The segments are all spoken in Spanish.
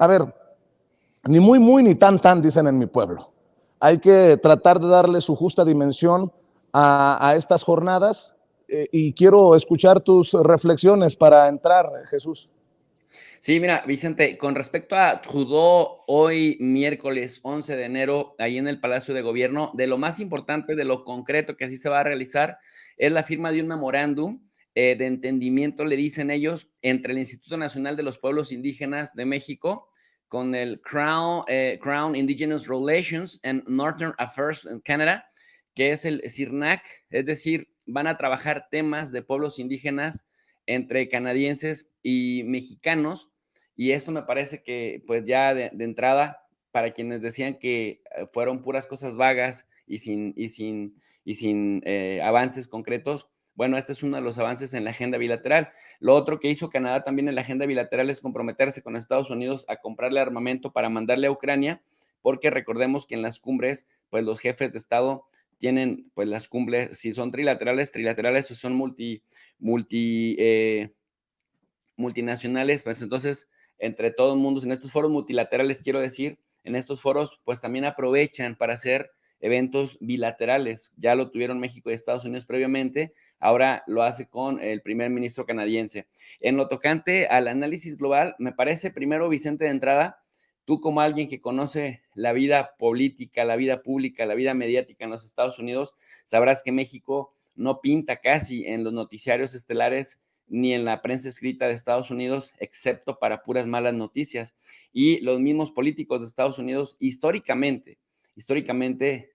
A ver, ni muy, muy, ni tan, tan, dicen en mi pueblo. Hay que tratar de darle su justa dimensión a estas jornadas y quiero escuchar tus reflexiones para entrar, Jesús. Sí, mira, Vicente, con respecto a Trudeau, hoy miércoles 11 de enero, ahí en el Palacio de Gobierno, de lo más importante, de lo concreto que así se va a realizar, es la firma de un memorándum de entendimiento, le dicen ellos, entre el Instituto Nacional de los Pueblos Indígenas de México con el Crown Indigenous Relations and Northern Affairs en Canadá, que es el CIRNAC, es decir, van a trabajar temas de pueblos indígenas entre canadienses y mexicanos, y esto me parece que pues ya de entrada, para quienes decían que fueron puras cosas vagas y sin avances concretos, bueno, este es uno de los avances en la agenda bilateral. Lo otro que hizo Canadá también en la agenda bilateral es comprometerse con Estados Unidos a comprarle armamento para mandarle a Ucrania, porque recordemos que en las cumbres, pues los jefes de Estado tienen, pues las cumbres, si son trilaterales o son multinacionales, pues entonces, entre todo el mundo, en estos foros multilaterales, quiero decir, en estos foros, pues también aprovechan para hacer eventos bilaterales. Ya lo tuvieron México y Estados Unidos previamente, ahora lo hace con el primer ministro canadiense. En lo tocante al análisis global, me parece primero, Vicente, de entrada, tú como alguien que conoce la vida política, la vida pública, la vida mediática en los Estados Unidos, sabrás que México no pinta casi en los noticiarios estelares ni en la prensa escrita de Estados Unidos, excepto para puras malas noticias. Y los mismos políticos de Estados Unidos históricamente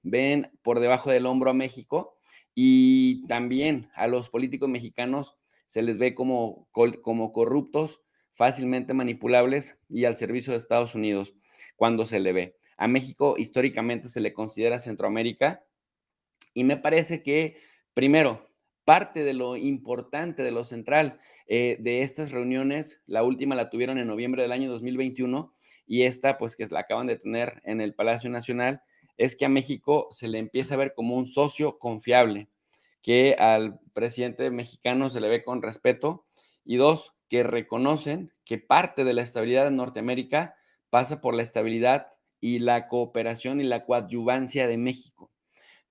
ven por debajo del hombro a México, y también a los políticos mexicanos se les ve como corruptos, fácilmente manipulables y al servicio de Estados Unidos cuando se le ve. A México históricamente se le considera Centroamérica, y me parece que, primero, parte de lo importante, de lo central de estas reuniones, la última la tuvieron en noviembre del año 2021, y esta, pues que la acaban de tener en el Palacio Nacional, es que a México se le empieza a ver como un socio confiable, que al presidente mexicano se le ve con respeto, y dos, que reconocen que parte de la estabilidad de Norteamérica pasa por la estabilidad y la cooperación y la coadyuvancia de México.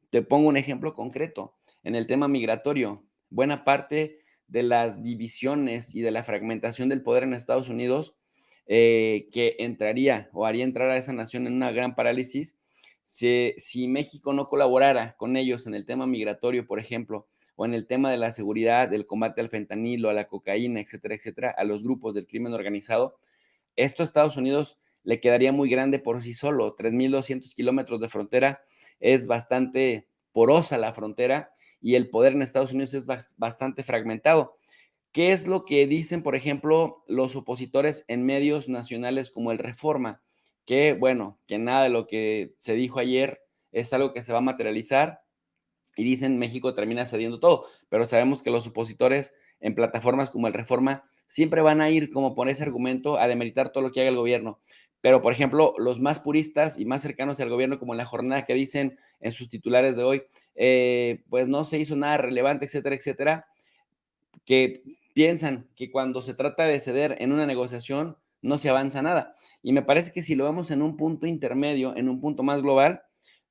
Te pongo un ejemplo concreto. En el tema migratorio, buena parte de las divisiones y de la fragmentación del poder en Estados Unidos, que entraría o haría entrar a esa nación en una gran parálisis, si México no colaborara con ellos en el tema migratorio, por ejemplo, o en el tema de la seguridad, del combate al fentanilo, a la cocaína, etcétera, etcétera, a los grupos del crimen organizado, esto a Estados Unidos le quedaría muy grande por sí solo. 3.200 kilómetros de frontera es bastante porosa la frontera, y el poder en Estados Unidos es bastante fragmentado. ¿Qué es lo que dicen, por ejemplo, los opositores en medios nacionales como el Reforma? Que, bueno, que nada de lo que se dijo ayer es algo que se va a materializar, y dicen México termina cediendo todo, pero sabemos que los opositores en plataformas como el Reforma siempre van a ir como por ese argumento a demeritar todo lo que haga el gobierno. Pero, por ejemplo, los más puristas y más cercanos al gobierno, como en La Jornada, que dicen en sus titulares de hoy, pues no se hizo nada relevante, etcétera, etcétera, que piensan que cuando se trata de ceder en una negociación no se avanza nada. Y me parece que si lo vemos en un punto intermedio, en un punto más global,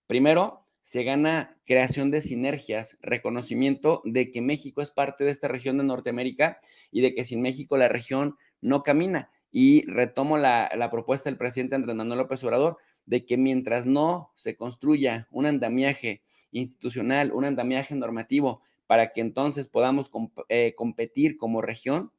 primero se gana creación de sinergias, reconocimiento de que México es parte de esta región de Norteamérica y de que sin México la región no camina. Y retomo la propuesta del presidente Andrés Manuel López Obrador de que mientras no se construya un andamiaje institucional, un andamiaje normativo, para que entonces podamos competir como región,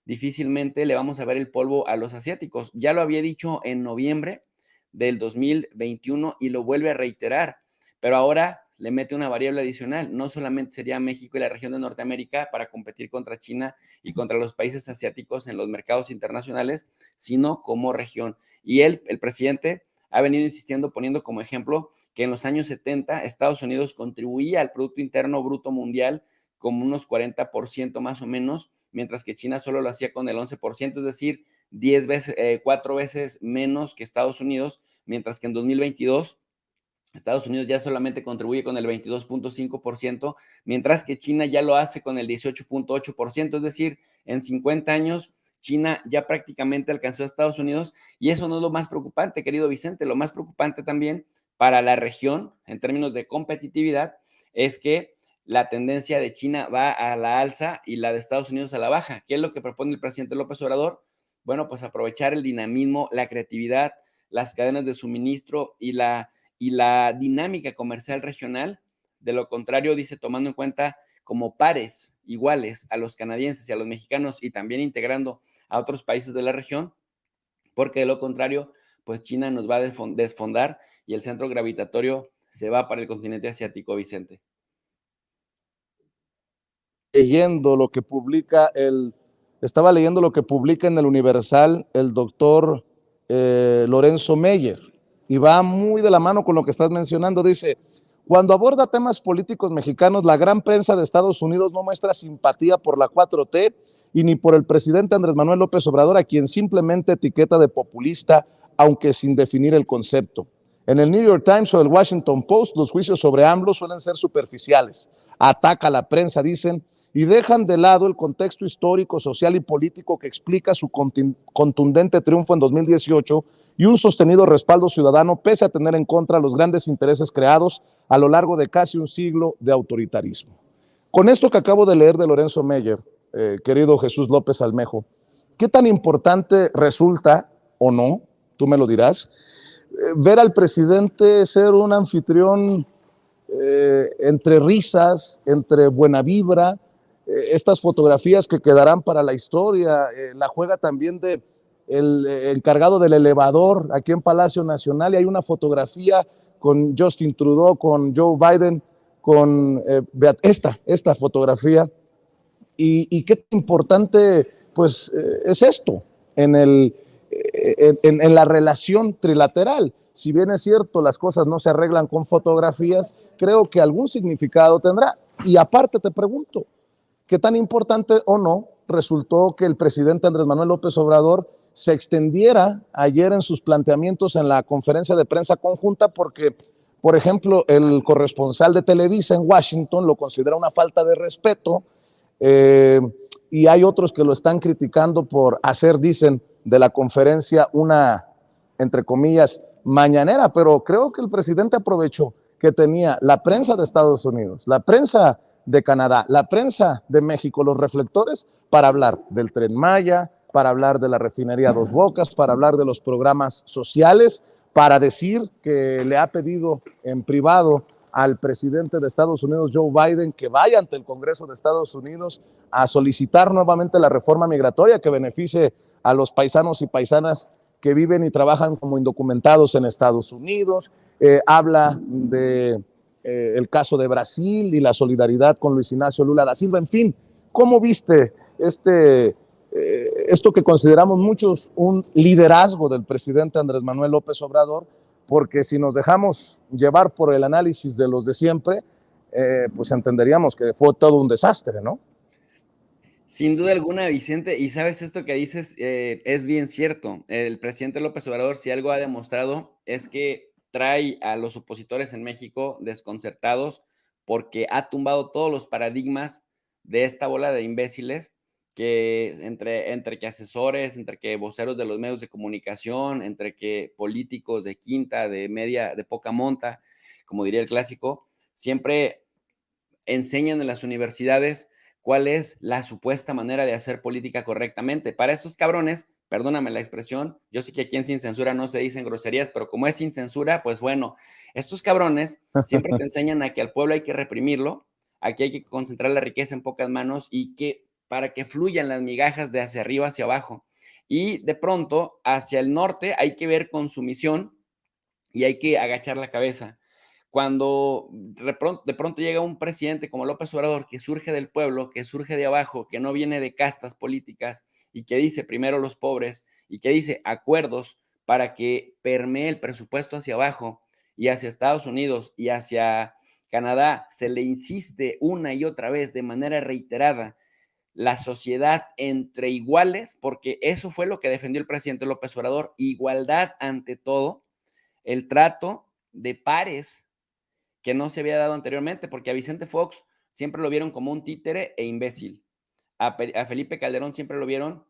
difícilmente le vamos a ver el polvo a los asiáticos. Ya lo había dicho en noviembre del 2021 y lo vuelve a reiterar, pero ahora le mete una variable adicional. No solamente sería México y la región de Norteamérica para competir contra China y contra los países asiáticos en los mercados internacionales, sino como región. Y él, el presidente, ha venido insistiendo, poniendo como ejemplo que en los años 70 Estados Unidos contribuía al Producto Interno Bruto Mundial como unos 40% más o menos, mientras que China solo lo hacía con el 11%, es decir, 10 veces, 4 veces menos que Estados Unidos, mientras que en 2022 Estados Unidos ya solamente contribuye con el 22.5%, mientras que China ya lo hace con el 18.8%, es decir, en 50 años China ya prácticamente alcanzó a Estados Unidos y eso no es lo más preocupante, querido Vicente. Lo más preocupante también para la región, en términos de competitividad, es que la tendencia de China va a la alza y la de Estados Unidos a la baja. ¿Qué es lo que propone el presidente López Obrador? Bueno, pues aprovechar el dinamismo, la creatividad, las cadenas de suministro y la dinámica comercial regional. De lo contrario, dice, tomando en cuenta como pares iguales a los canadienses y a los mexicanos y también integrando a otros países de la región, porque de lo contrario, pues China nos va a desfondar y el centro gravitatorio se va para el continente asiático, Vicente. Leyendo lo que publica estaba leyendo lo que publica en el Universal el doctor Lorenzo Meyer, y va muy de la mano con lo que estás mencionando. Dice, cuando aborda temas políticos mexicanos, la gran prensa de Estados Unidos no muestra simpatía por la 4T y ni por el presidente Andrés Manuel López Obrador, a quien simplemente etiqueta de populista, aunque sin definir el concepto. En el New York Times o el Washington Post, los juicios sobre AMLO suelen ser superficiales. Ataca a la prensa, dicen, y dejan de lado el contexto histórico, social y político que explica su contundente triunfo en 2018 y un sostenido respaldo ciudadano pese a tener en contra los grandes intereses creados a lo largo de casi un siglo de autoritarismo. Con esto que acabo de leer de Lorenzo Meyer, querido Jesús López Almejo, ¿qué tan importante resulta o no, tú me lo dirás, ver al presidente ser un anfitrión entre risas, entre buena vibra, estas fotografías que quedarán para la historia, la juega también de el encargado del elevador aquí en Palacio Nacional, y hay una fotografía con Justin Trudeau, con Joe Biden, con esta fotografía, y qué importante pues es esto en, en la relación trilateral. Si bien es cierto, las cosas no se arreglan con fotografías, creo que algún significado tendrá. Y aparte te pregunto, ¿qué tan importante o no resultó que el presidente Andrés Manuel López Obrador se extendiera ayer en sus planteamientos en la conferencia de prensa conjunta? Porque, por ejemplo, el corresponsal de Televisa en Washington lo considera una falta de respeto, eh, y hay otros que lo están criticando por hacer, dicen, de la conferencia una, entre comillas, mañanera, pero creo que el presidente aprovechó que tenía la prensa de Estados Unidos, la prensa de Canadá, la prensa de México, los reflectores, para hablar del Tren Maya, para hablar de la refinería Dos Bocas, para hablar de los programas sociales, para decir que le ha pedido en privado al presidente de Estados Unidos, Joe Biden, que vaya ante el Congreso de Estados Unidos a solicitar nuevamente la reforma migratoria que beneficie a los paisanos y paisanas que viven y trabajan como indocumentados en Estados Unidos. Habla de el caso de Brasil y la solidaridad con Luis Ignacio Lula da Silva. En fin, ¿cómo viste esto que consideramos muchos un liderazgo del presidente Andrés Manuel López Obrador? Porque si nos dejamos llevar por el análisis de los de siempre, pues entenderíamos que fue todo un desastre, ¿no? Sin duda alguna, Vicente, y sabes esto que dices, es bien cierto. El presidente López Obrador, si algo ha demostrado, es que trae a los opositores en México desconcertados porque ha tumbado todos los paradigmas de esta bola de imbéciles que entre que asesores, entre que voceros de los medios de comunicación, entre que políticos de quinta, de media, de poca monta, como diría el clásico, siempre enseñan en las universidades cuál es la supuesta manera de hacer política correctamente. Para esos cabrones, perdóname la expresión, yo sé que aquí en Sin Censura no se dicen groserías, pero como es sin censura, pues bueno, estos cabrones siempre te enseñan a que al pueblo hay que reprimirlo, a que hay que concentrar la riqueza en pocas manos y que para que fluyan las migajas de hacia arriba hacia abajo. Y de pronto, hacia el norte hay que ver con sumisión y hay que agachar la cabeza. Cuando de pronto llega un presidente como López Obrador, que surge del pueblo, que surge de abajo, que no viene de castas políticas y que dice primero los pobres y que dice acuerdos para que permee el presupuesto hacia abajo y hacia Estados Unidos y hacia Canadá, se le insiste una y otra vez de manera reiterada la sociedad entre iguales, porque eso fue lo que defendió el presidente López Obrador, igualdad ante todo, el trato de pares que no se había dado anteriormente, porque a Vicente Fox siempre lo vieron como un títere e imbécil. A Felipe Calderón siempre lo vieron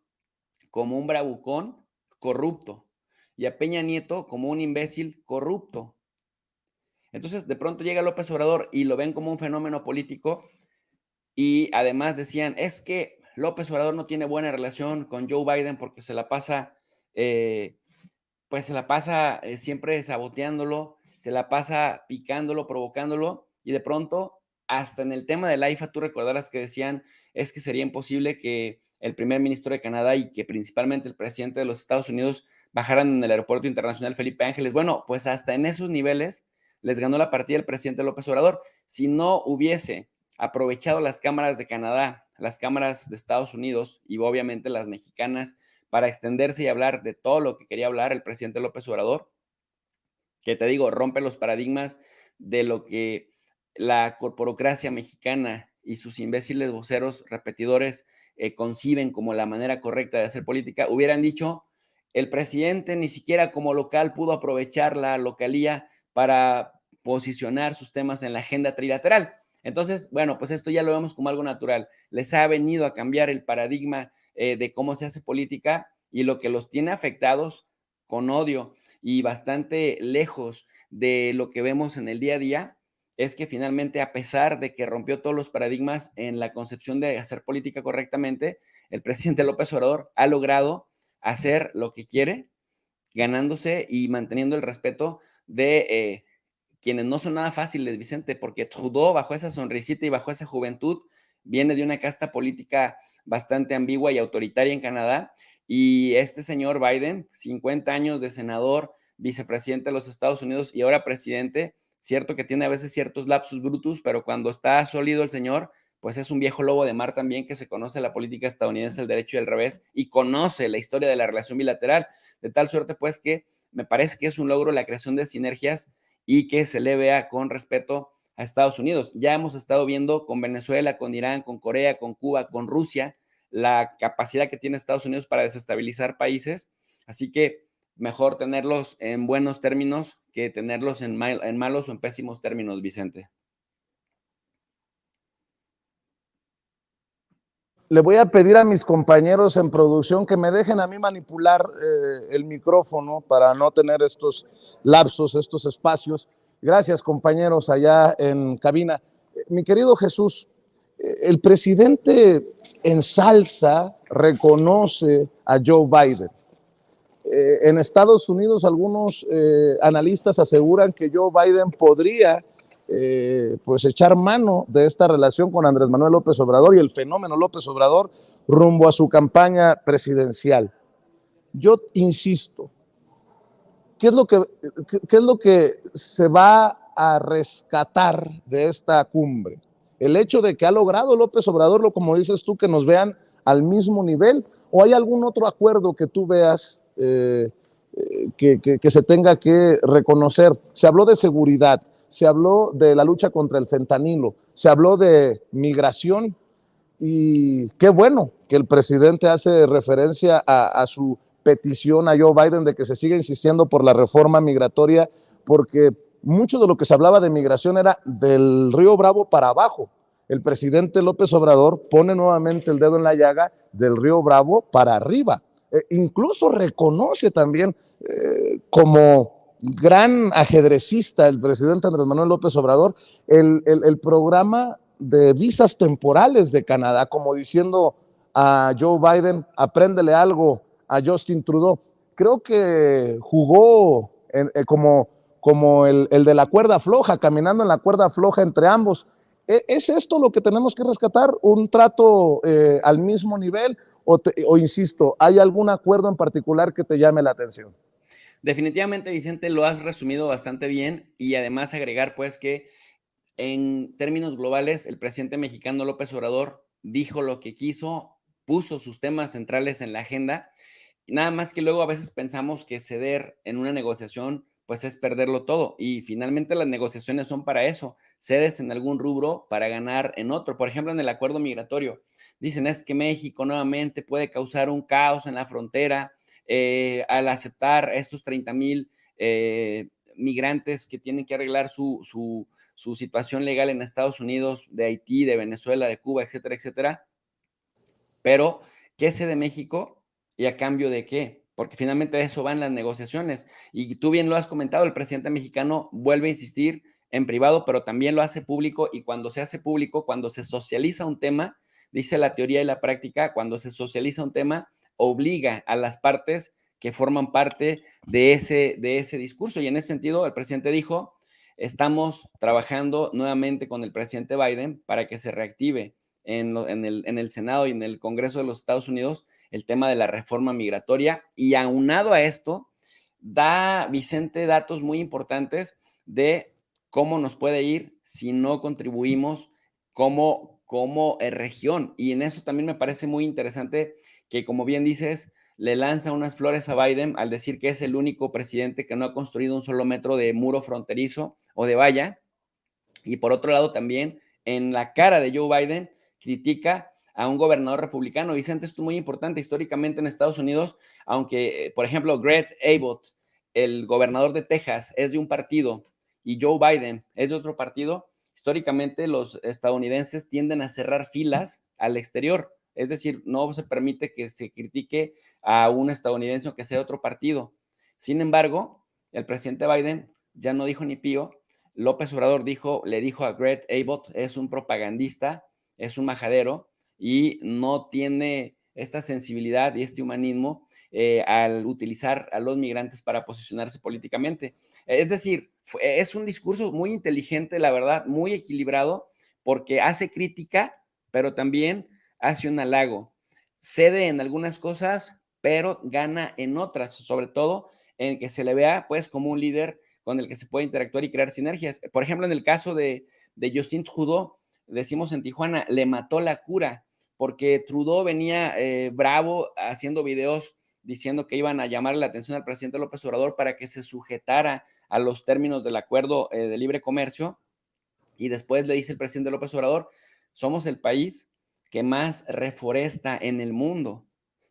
como un bravucón corrupto y a Peña Nieto como un imbécil corrupto. Entonces, de pronto llega López Obrador y lo ven como un fenómeno político y además decían, es que López Obrador no tiene buena relación con Joe Biden porque se la pasa, siempre saboteándolo, se la pasa picándolo, provocándolo, y de pronto, hasta en el tema del AIFA, tú recordarás que decían, es que sería imposible que el primer ministro de Canadá y que principalmente el presidente de los Estados Unidos bajaran en el aeropuerto internacional Felipe Ángeles. Bueno, pues hasta en esos niveles les ganó la partida el presidente López Obrador. Si no hubiese aprovechado las cámaras de Canadá, las cámaras de Estados Unidos y obviamente las mexicanas para extenderse y hablar de todo lo que quería hablar el presidente López Obrador, que te digo, rompe los paradigmas de lo que la corporocracia mexicana y sus imbéciles voceros repetidores conciben como la manera correcta de hacer política. Hubieran dicho, el presidente ni siquiera como local pudo aprovechar la localía para posicionar sus temas en la agenda trilateral. Entonces, bueno, pues esto ya lo vemos como algo natural. Les ha venido a cambiar el paradigma de cómo se hace política y lo que los tiene afectados con odio y bastante lejos de lo que vemos en el día a día, es que finalmente, a pesar de que rompió todos los paradigmas en la concepción de hacer política correctamente, el presidente López Obrador ha logrado hacer lo que quiere, ganándose y manteniendo el respeto de quienes no son nada fáciles, Vicente, porque Trudeau, bajo esa sonrisita y bajo esa juventud, viene de una casta política bastante ambigua y autoritaria en Canadá, y este señor Biden, 50 años de senador, vicepresidente de los Estados Unidos y ahora presidente, cierto que tiene a veces ciertos lapsus brutus, pero cuando está sólido el señor, pues es un viejo lobo de mar también que se conoce la política estadounidense, el derecho y el revés, y conoce la historia de la relación bilateral, de tal suerte pues que me parece que es un logro la creación de sinergias y que se le vea con respeto a Estados Unidos. Ya hemos estado viendo con Venezuela, con Irán, con Corea, con Cuba, con Rusia, la capacidad que tiene Estados Unidos para desestabilizar países. Así que mejor tenerlos en buenos términos que tenerlos en malos o en pésimos términos, Vicente. Le voy a pedir a mis compañeros en producción que me dejen a mí manipular el micrófono para no tener estos lapsos, estos espacios. Gracias, compañeros, allá en cabina. Mi querido Jesús, el presidente ensalza, reconoce a Joe Biden. En Estados Unidos, algunos analistas aseguran que Joe Biden podría pues echar mano de esta relación con Andrés Manuel López Obrador y el fenómeno López Obrador rumbo a su campaña presidencial. Yo insisto, qué es lo que se va a rescatar de esta cumbre? El hecho de que ha logrado López Obrador, como dices tú, que nos vean al mismo nivel, o hay algún otro acuerdo que tú veas que se tenga que reconocer. Se habló de seguridad, se habló de la lucha contra el fentanilo, se habló de migración, y qué bueno que el presidente hace referencia a su petición a Joe Biden de que se siga insistiendo por la reforma migratoria, porque mucho de lo que se hablaba de migración era del Río Bravo para abajo. El presidente López Obrador pone nuevamente el dedo en la llaga del Río Bravo para arriba. Incluso reconoce también como gran ajedrecista el presidente Andrés Manuel López Obrador el programa de visas temporales de Canadá, como diciendo a Joe Biden, apréndele algo a Justin Trudeau. Creo que jugó como el de la cuerda floja, caminando en la cuerda floja entre ambos. ¿Es esto lo que tenemos que rescatar? ¿Un trato al mismo nivel? O insisto, ¿hay algún acuerdo en particular que te llame la atención? Definitivamente, Vicente, lo has resumido bastante bien y además agregar pues que en términos globales el presidente mexicano López Obrador dijo lo que quiso, puso sus temas centrales en la agenda, nada más que luego a veces pensamos que ceder en una negociación pues es perderlo todo y finalmente las negociaciones son para eso, cedes en algún rubro para ganar en otro. Por ejemplo, en el acuerdo migratorio, dicen es que México nuevamente puede causar un caos en la frontera al aceptar estos 30,000 migrantes que tienen que arreglar su situación legal en Estados Unidos, de Haití, de Venezuela, de Cuba, etcétera, etcétera. Pero, ¿qué sé de México? ¿Y a cambio de qué? Porque finalmente de eso van las negociaciones. Y tú bien lo has comentado, el presidente mexicano vuelve a insistir en privado, pero también lo hace público, y cuando se hace público, cuando se socializa un tema, dice la teoría y la práctica, cuando se socializa un tema, obliga a las partes que forman parte de ese discurso. Y en ese sentido, el presidente dijo, estamos trabajando nuevamente con el presidente Biden para que se reactive en el Senado y en el Congreso de los Estados Unidos el tema de la reforma migratoria, y aunado a esto, da Vicente datos muy importantes de cómo nos puede ir si no contribuimos como región. Y en eso también me parece muy interesante que, como bien dices, le lanza unas flores a Biden al decir que es el único presidente que no ha construido un solo metro de muro fronterizo o de valla. Y por otro lado también, en la cara de Joe Biden, critica a un gobernador republicano. Vicente, esto es muy importante históricamente en Estados Unidos, aunque, por ejemplo, Greg Abbott, el gobernador de Texas, es de un partido y Joe Biden es de otro partido. Históricamente los estadounidenses tienden a cerrar filas al exterior, es decir, no se permite que se critique a un estadounidense que sea de otro partido. Sin embargo, el presidente Biden ya no dijo ni pío. López Obrador le dijo a Greg Abbott, es un propagandista, es un majadero y no tiene esta sensibilidad y este humanismo al utilizar a los migrantes para posicionarse políticamente. Es decir, es un discurso muy inteligente, la verdad, muy equilibrado, porque hace crítica, pero también hace un halago. Cede en algunas cosas, pero gana en otras, sobre todo en que se le vea pues como un líder con el que se puede interactuar y crear sinergias. Por ejemplo, en el caso de Justin Trudeau, decimos en Tijuana, le mató la cura, porque Trudeau venía bravo haciendo videos diciendo que iban a llamar la atención al presidente López Obrador para que se sujetara a los términos del acuerdo de libre comercio, y después le dice el presidente López Obrador, somos el país que más reforesta en el mundo,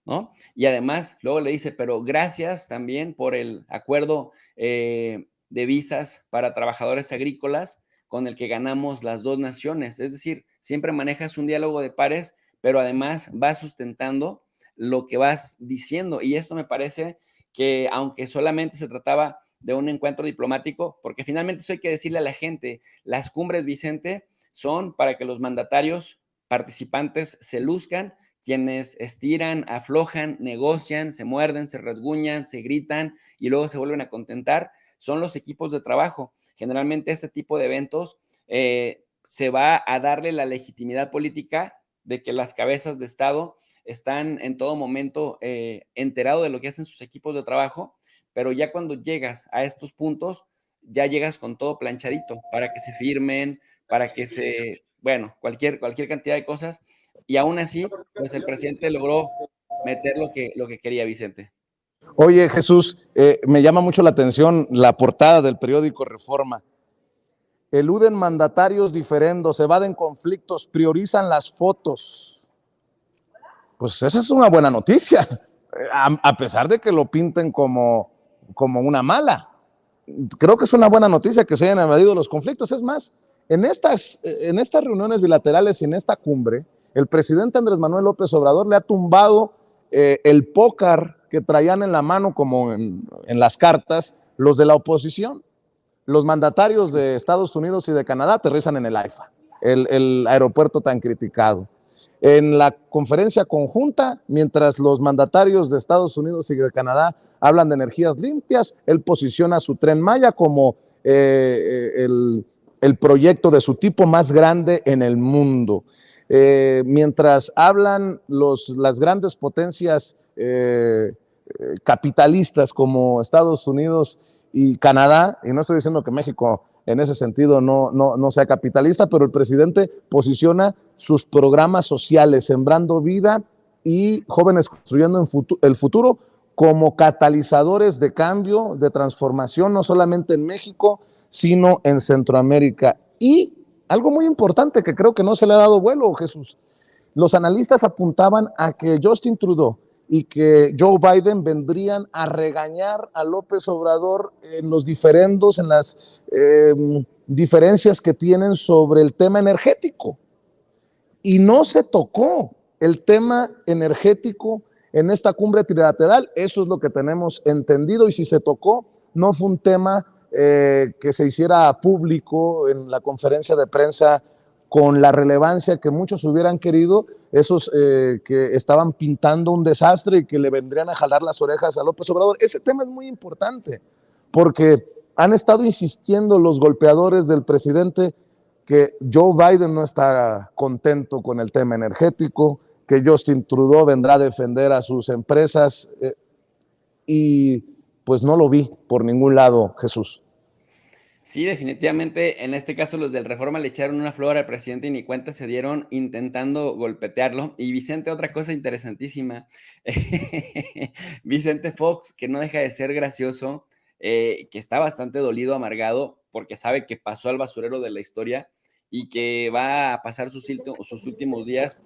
¿no? Y además, luego le dice, pero gracias también por el acuerdo de visas para trabajadores agrícolas con el que ganamos las dos naciones. Es decir, siempre manejas un diálogo de pares, pero además vas sustentando lo que vas diciendo. Y esto me parece que, aunque solamente se trataba de un encuentro diplomático, porque finalmente eso hay que decirle a la gente, las cumbres, Vicente, son para que los mandatarios participantes se luzcan, quienes estiran, aflojan, negocian, se muerden, se rasguñan, se gritan y luego se vuelven a contentar, son los equipos de trabajo. Generalmente este tipo de eventos se va a darle la legitimidad política de que las cabezas de Estado están en todo momento enterados de lo que hacen sus equipos de trabajo, pero ya cuando llegas a estos puntos, ya llegas con todo planchadito para que se firmen, para que bueno, cualquier cantidad de cosas, y aún así, pues el presidente logró meter lo que quería, Vicente. Oye, Jesús, me llama mucho la atención la portada del periódico Reforma. Eluden mandatarios diferendos, evaden conflictos, priorizan las fotos. Pues esa es una buena noticia, a pesar de que lo pinten como una mala. Creo que es una buena noticia que se hayan evadido los conflictos. Es más, en estas reuniones bilaterales y en esta cumbre, el presidente Andrés Manuel López Obrador le ha tumbado el póker que traían en la mano, como en las cartas, los de la oposición. Los mandatarios de Estados Unidos y de Canadá aterrizan en el AIFA, el aeropuerto tan criticado. En la conferencia conjunta, mientras los mandatarios de Estados Unidos y de Canadá hablan de energías limpias, él posiciona su Tren Maya como el proyecto de su tipo más grande en el mundo. Mientras hablan las grandes potencias capitalistas como Estados Unidos y Canadá, y no estoy diciendo que México en ese sentido no sea capitalista, pero el presidente posiciona sus programas sociales, Sembrando Vida y Jóvenes Construyendo el Futuro, como catalizadores de cambio, de transformación, no solamente en México, sino en Centroamérica. Y algo muy importante que creo que no se le ha dado vuelo, Jesús. Los analistas apuntaban a que Justin Trudeau y que Joe Biden vendrían a regañar a López Obrador en los diferendos, en las diferencias que tienen sobre el tema energético. Y no se tocó el tema energético en esta cumbre trilateral. Eso es lo que tenemos entendido, y si se tocó, no fue un tema que se hiciera público en la conferencia de prensa con la relevancia que muchos hubieran querido, esos que estaban pintando un desastre y que le vendrían a jalar las orejas a López Obrador. Ese tema es muy importante, porque han estado insistiendo los golpeadores del presidente que Joe Biden no está contento con el tema energético, que Justin Trudeau vendrá a defender a sus empresas, y pues no lo vi por ningún lado, Jesús. Sí, definitivamente, en este caso los del Reforma le echaron una flor al presidente y ni cuenta se dieron intentando golpetearlo. Y Vicente, otra cosa interesantísima, Vicente Fox, que no deja de ser gracioso, que está bastante dolido, amargado, porque sabe que pasó al basurero de la historia y que va a pasar sus últimos días,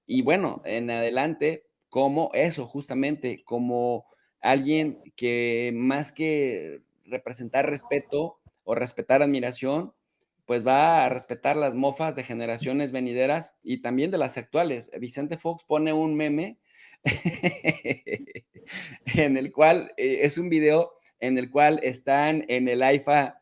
y bueno, en adelante, como eso, justamente, como alguien que más que representar respeto o respetar admiración, pues va a respetar las mofas de generaciones venideras y también de las actuales. Vicente Fox pone un meme en el cual es un video en el cual están en el AIFA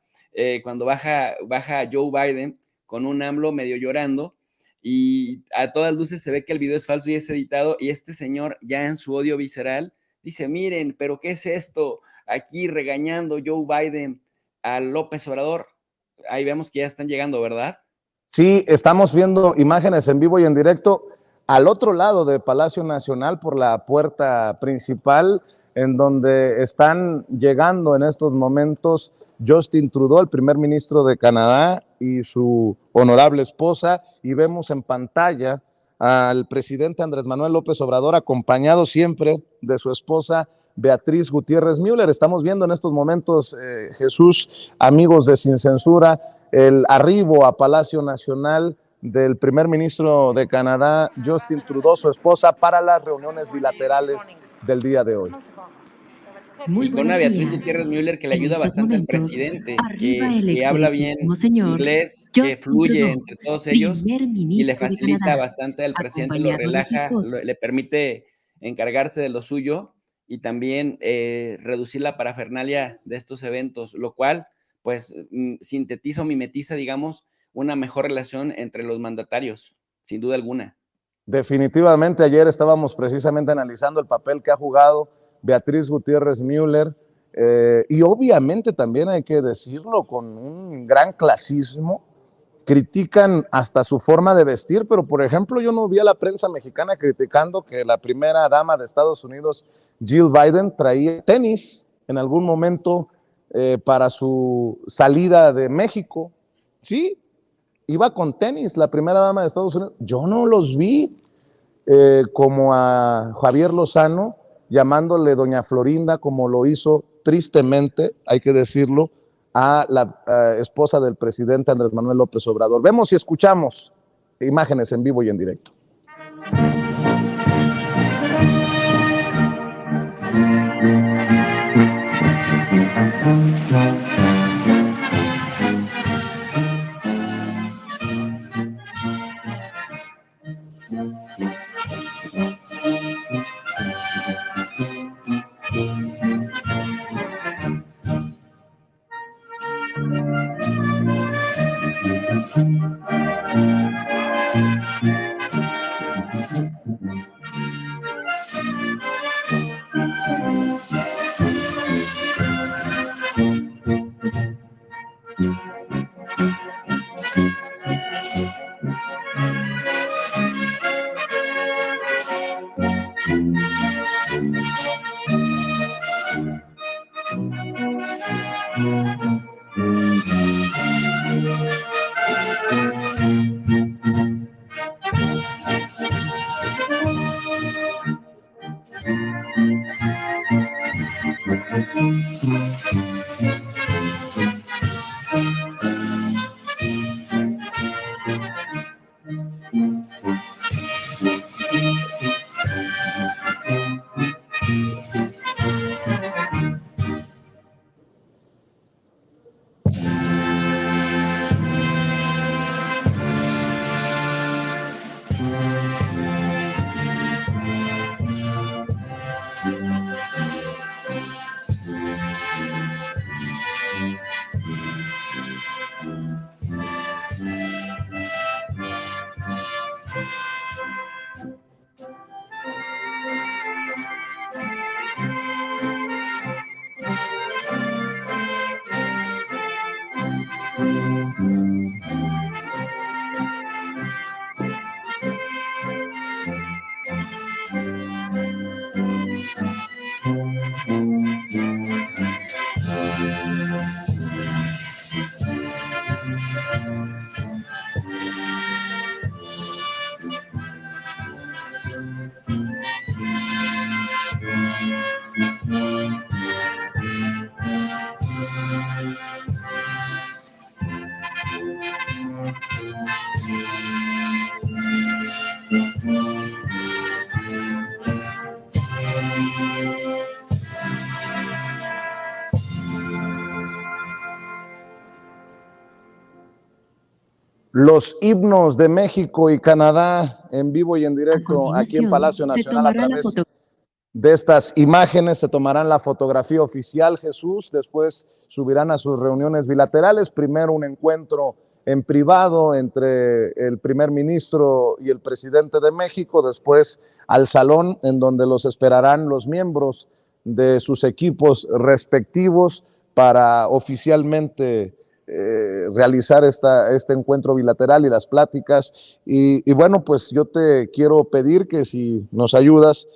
cuando baja Joe Biden con un AMLO medio llorando, y a todas luces se ve que el video es falso y es editado, y este señor ya en su odio visceral dice, miren, pero ¿qué es esto? Aquí regañando Joe Biden a López Obrador. Ahí vemos que ya están llegando, ¿verdad? Sí, estamos viendo imágenes en vivo y en directo al otro lado de Palacio Nacional, por la puerta principal, en donde están llegando en estos momentos Justin Trudeau, el primer ministro de Canadá, y su honorable esposa, y vemos en pantalla al presidente Andrés Manuel López Obrador, acompañado siempre de su esposa Beatriz Gutiérrez Müller. Estamos viendo en estos momentos, Jesús, amigos de Sin Censura, el arribo a Palacio Nacional del primer ministro de Canadá, Justin Trudeau, su esposa, para las reuniones bilaterales del día de hoy. Y con una Beatriz Gutiérrez Müller que le ayuda bastante al presidente, que habla bien inglés, que fluye entre todos ellos y le facilita bastante al presidente, lo relaja, le permite encargarse de lo suyo y también reducir la parafernalia de estos eventos, lo cual pues sintetiza o mimetiza, digamos, una mejor relación entre los mandatarios, sin duda alguna. Definitivamente, ayer estábamos precisamente analizando el papel que ha jugado Beatriz Gutiérrez Müller, y obviamente también hay que decirlo con un gran clasismo, critican hasta su forma de vestir, pero por ejemplo yo no vi a la prensa mexicana criticando que la primera dama de Estados Unidos, Jill Biden, traía tenis en algún momento para su salida de México. Sí, iba con tenis la primera dama de Estados Unidos. Yo no los vi, como a Javier Lozano llamándole doña Florinda, como lo hizo tristemente, hay que decirlo, a la esposa del presidente Andrés Manuel López Obrador. Vemos y escuchamos imágenes en vivo y en directo. Los himnos de México y Canadá en vivo y en directo aquí en Palacio Nacional a través de estas imágenes. Se tomarán la fotografía oficial, Jesús, después subirán a sus reuniones bilaterales, primero un encuentro en privado entre el primer ministro y el presidente de México, después al salón en donde los esperarán los miembros de sus equipos respectivos para oficialmente realizar este encuentro bilateral y las pláticas. Y bueno, pues yo te quiero pedir que si nos ayudas,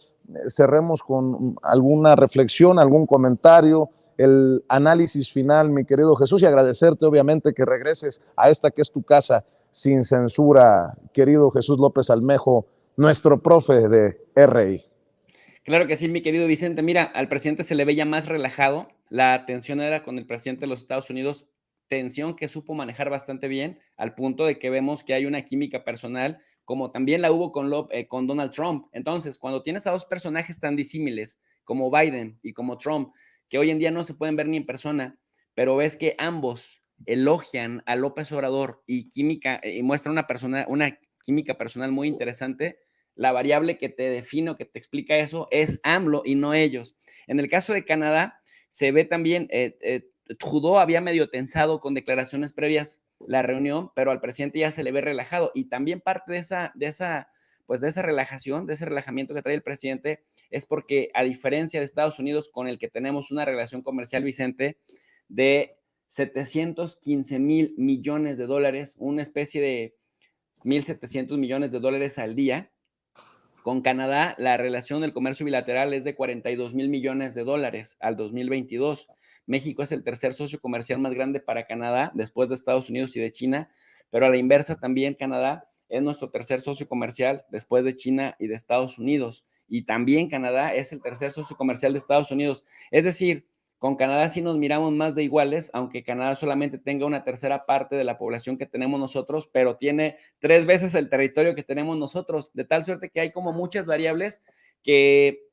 cerremos con alguna reflexión, algún comentario, el análisis final, mi querido Jesús, y agradecerte obviamente que regreses a esta que es tu casa sin censura, querido Jesús López Almejo, nuestro profe de RI. Claro que sí, mi querido Vicente. Mira, al presidente se le veía más relajado. La tensión era con el presidente de los Estados Unidos, tensión que supo manejar bastante bien, al punto de que vemos que hay una química personal, como también la hubo con Donald Trump. Entonces, cuando tienes a dos personajes tan disímiles como Biden y como Trump, que hoy en día no se pueden ver ni en persona, pero ves que ambos elogian a López Obrador y muestran una química personal muy interesante. La variable que te define o que te explica eso es AMLO y no ellos. En el caso de Canadá, se ve también, Trudeau había medio tensado con declaraciones previas la reunión, pero al presidente ya se le ve relajado, y también parte de esa relajación, de ese relajamiento que trae el presidente, es porque, a diferencia de Estados Unidos, con el que tenemos una relación comercial, Vicente, de 715 mil millones de dólares, una especie de 1.700 millones de dólares al día. Con Canadá, la relación del comercio bilateral es de 42 mil millones de dólares al 2022. México es el tercer socio comercial más grande para Canadá, después de Estados Unidos y de China, pero a la inversa también Canadá es nuestro tercer socio comercial después de China y de Estados Unidos. Y también Canadá es el tercer socio comercial de Estados Unidos. Es decir, con Canadá sí nos miramos más de iguales, aunque Canadá solamente tenga una tercera parte de la población que tenemos nosotros, pero tiene 3 veces el territorio que tenemos nosotros, de tal suerte que hay como muchas variables que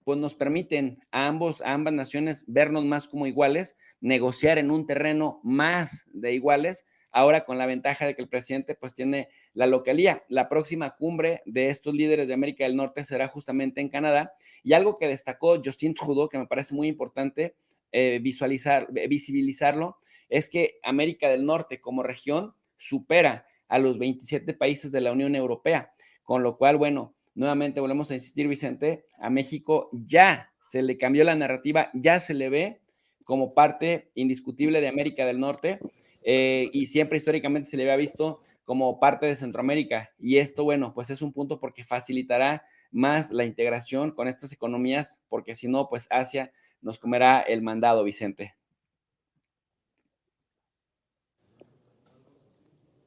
pues nos permiten a ambas naciones vernos más como iguales, negociar en un terreno más de iguales, ahora con la ventaja de que el presidente pues tiene la localía. La próxima cumbre de estos líderes de América del Norte será justamente en Canadá, y algo que destacó Justin Trudeau, que me parece muy importante visibilizarlo, es que América del Norte como región supera a los 27 países de la Unión Europea, con lo cual, bueno, nuevamente volvemos a insistir, Vicente, a México ya se le cambió la narrativa, ya se le ve como parte indiscutible de América del Norte, y siempre históricamente se le había visto como parte de Centroamérica, y esto, bueno, pues es un punto porque facilitará más la integración con estas economías, porque si no, pues Asia nos comerá el mandado, Vicente.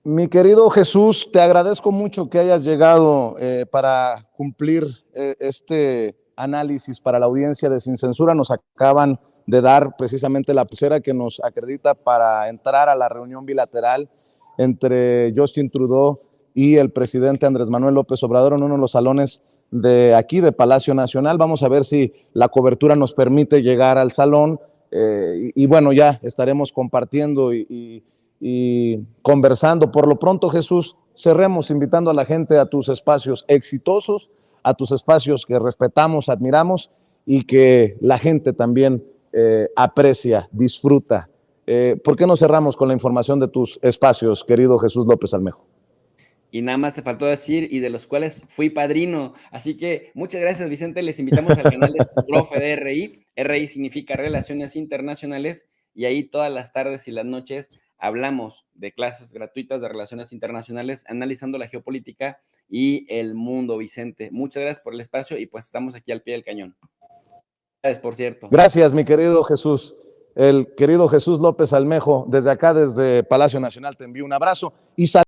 Mi querido Jesús, te agradezco mucho que hayas llegado para cumplir este análisis para la audiencia de Sin Censura. Nos acaban de dar precisamente la pulsera que nos acredita para entrar a la reunión bilateral entre Justin Trudeau y el presidente Andrés Manuel López Obrador en uno de los salones de aquí, de Palacio Nacional. Vamos a ver si la cobertura nos permite llegar al salón y bueno, ya estaremos compartiendo y conversando. Por lo pronto, Jesús, cerremos invitando a la gente a tus espacios exitosos, a tus espacios que respetamos, admiramos y que la gente también aprecia, disfruta. ¿Por qué no cerramos con la información de tus espacios, querido Jesús López Almejo? Y nada más te faltó decir, y de los cuales fui padrino. Así que muchas gracias, Vicente. Les invitamos al canal de Profe de RI. RI significa Relaciones Internacionales, y ahí todas las tardes y las noches hablamos de clases gratuitas de relaciones internacionales, analizando la geopolítica y el mundo, Vicente. Muchas gracias por el espacio, y pues estamos aquí al pie del cañón. Gracias, por cierto. Gracias, mi querido Jesús. el querido Jesús López Almejo, desde acá, desde Palacio Nacional, te envío un abrazo y